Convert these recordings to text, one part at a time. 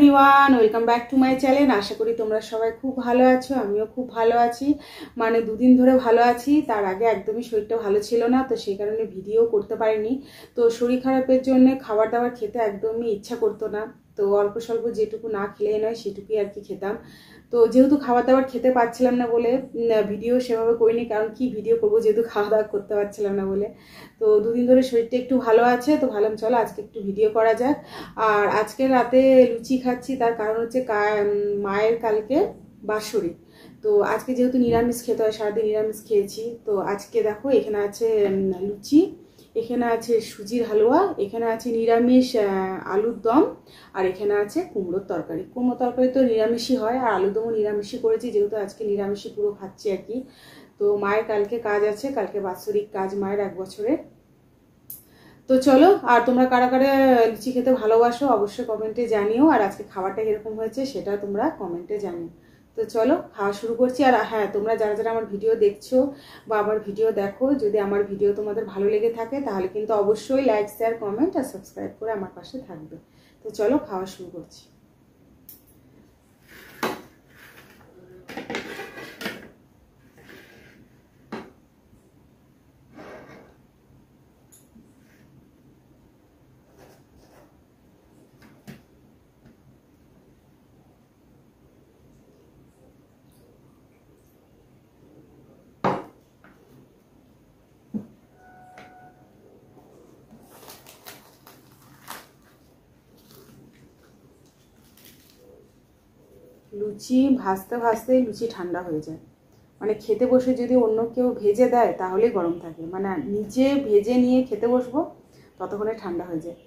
Everyone, welcome back to my channel. আশা করি তোমরা সবাই খুব ভালো আছো, আমিও খুব ভালো আছি। মানে দুদিন ধরে ভালো আছি, তার আগে একদমই শরীরটা ভালো ছিল না, তো সেই কারণে ভিডিও করতে পারিনি। তো শরীর খারাপের জন্য খাবার দাবার খেতে একদমই ইচ্ছা করতো না, তো অল্প স্বল্প যেটুকু না খেলে নয় সেটুকুই আর কি খেতাম। তো যেহেতু খাবার দাবার খেতে পারছিলাম না বলে ভিডিও সেভাবে করিনি, কারণ কি ভিডিও করবো যেহেতু খাওয়া দাওয়া করতে পারছিলাম না বলে। তো দুদিন ধরে শরীরটা একটু ভালো আছে, তো ভাবলাম চলো আজকে একটু ভিডিও করা যাক। আর আজকে রাতে লুচি খাচ্ছি, তার কারণ হচ্ছে মায়ের কালকে বাৎসরিক। তো আজকে যেহেতু নিরামিষ খেতে হয়, সারাদিন নিরামিষ খেয়েছি, তো আজকে দেখো এখানে আছে লুচি, এখানে আছে সুজির হালুয়া, এখানে আছে নিরামিষ আলুর দম, আর এখানে আছে কুমড়োর তরকারি। কুমড়োর তরকারি তো নিরামিষই হয়, আর আলুর দমও নিরামিষই করেছি, যেহেতু আজকে নিরামিষই পুরো খাচ্ছি আর কি। তো মায়ের কালকে কাজ আছে, কালকে বাৎসরিক কাজ মায়ের 1 বছরের। তো চলো, আর তোমরা কারা কারা লুচি খেতে ভালোবাসো অবশ্যই কমেন্টে জানিও, আর আজকে খাবারটা কিরকম হয়েছে সেটা তোমরা কমেন্টে জানিও। তো চলো খাওয়া শুরু করছি। আর হ্যাঁ, তোমরা যারা যারা আমার ভিডিও দেখছো বা আমার ভিডিও দেখো, যদি আমার ভিডিও তোমাদের ভালো লেগে থাকে তাহলে কিন্তু অবশ্যই লাইক, শেয়ার, কমেন্ট আর সাবস্ক্রাইব করে আমার পাশে থাকবে। তো চলো খাওয়া শুরু করছি। লুচি ভাজতে ভাজতেই লুচি ঠান্ডা হয়ে যায়, মানে খেতে বসে যদি অন্য কেউ ভেজে দেয় তাহলেই গরম থাকে, মানে নিজে ভেজে নিয়ে খেতে বসবো ততক্ষণে ঠান্ডা হয়ে যায়।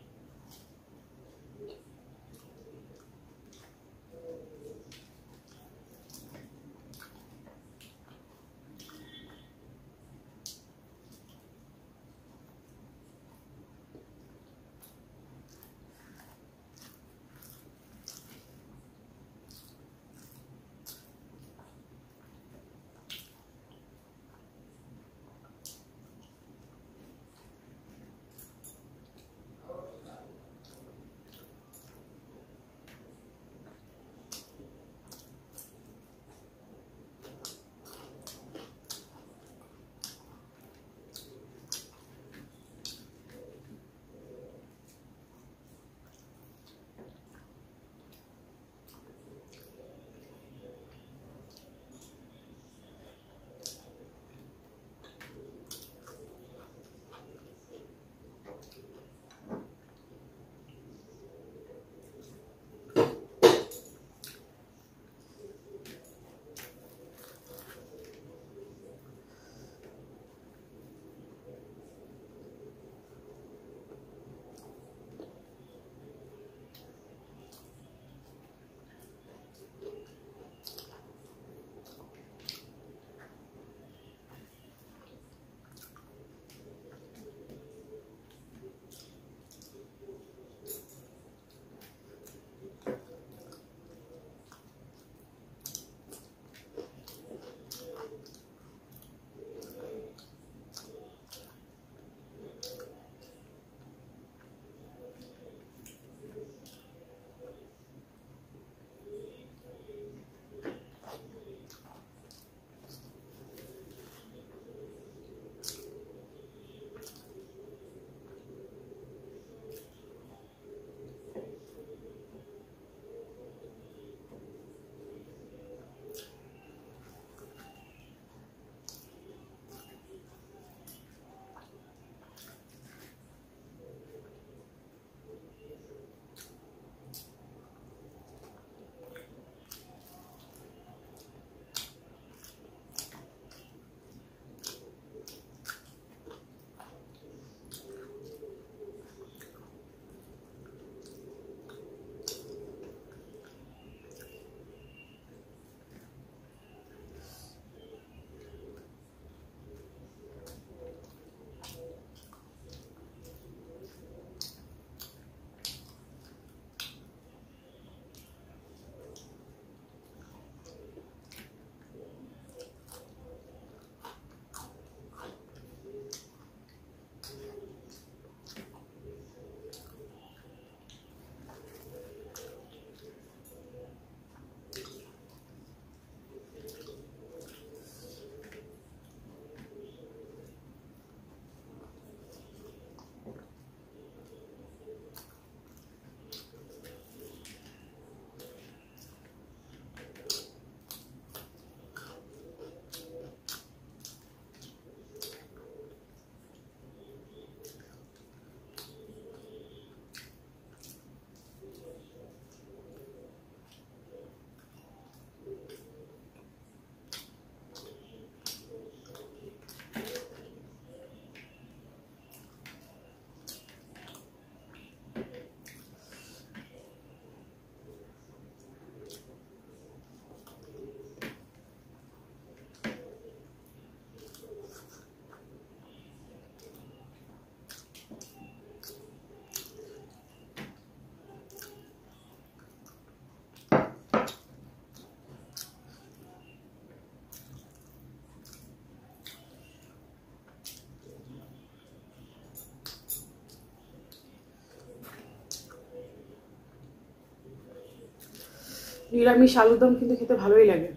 নিরামিষ আলুর দম কিন্তু খেতে ভালোই লাগে।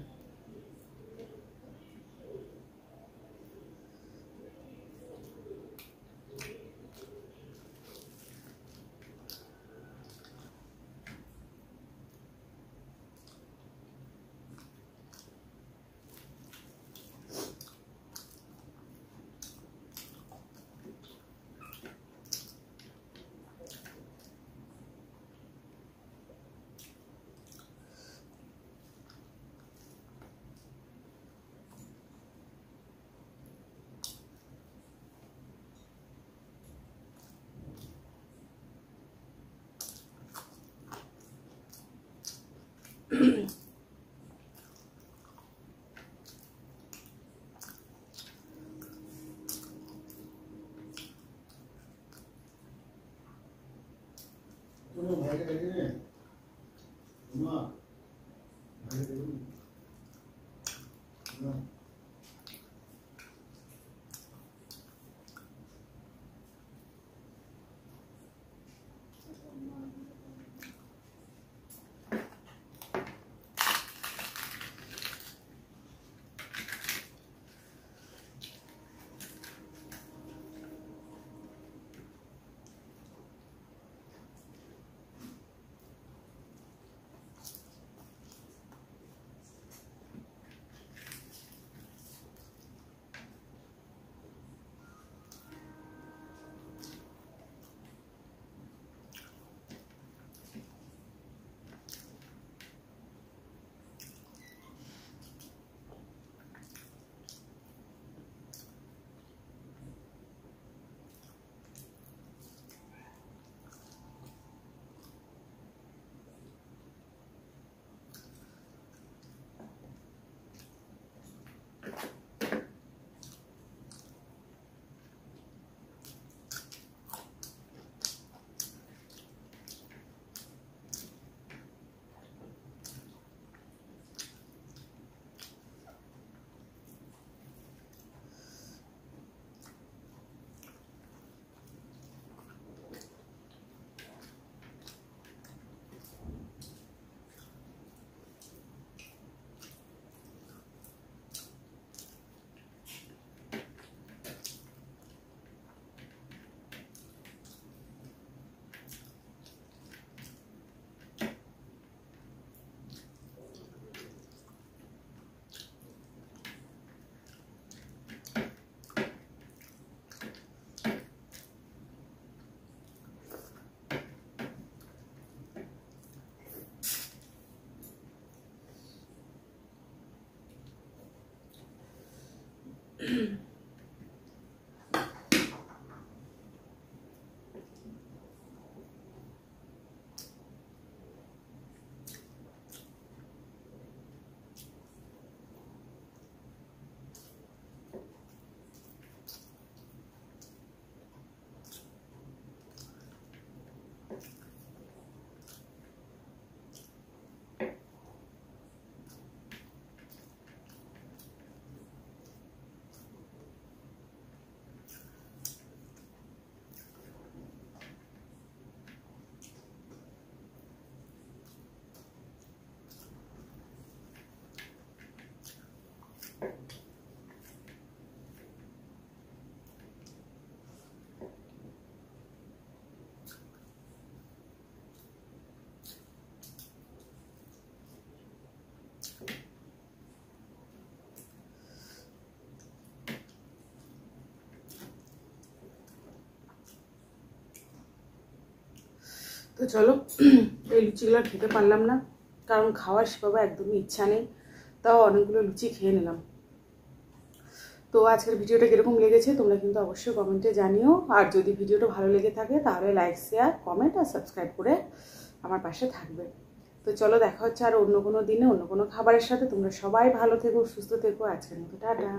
তো চলো, এই লুচিগুলো খেতে পারলাম না, কারণ খাওয়ার সেভাবে একদমই ইচ্ছা নেই, তাও অনেকগুলো লুচি খেয়ে নিলাম। তো আজকের ভিডিওটা কীরকম লেগেছে তোমরা কিন্তু অবশ্যই কমেন্টে জানিও। আর যদি ভিডিওটা ভালো লেগে থাকে তাহলে লাইক, শেয়ার, কমেন্ট আর সাবস্ক্রাইব করে আমার পাশে থাকবে। তো চলো, দেখা হচ্ছে আর অন্য কোনো দিনে অন্য কোনো খাবারের সাথে। তোমরা সবাই ভালো থেকো, সুস্থ থেকো। আজকের মতো টাটা।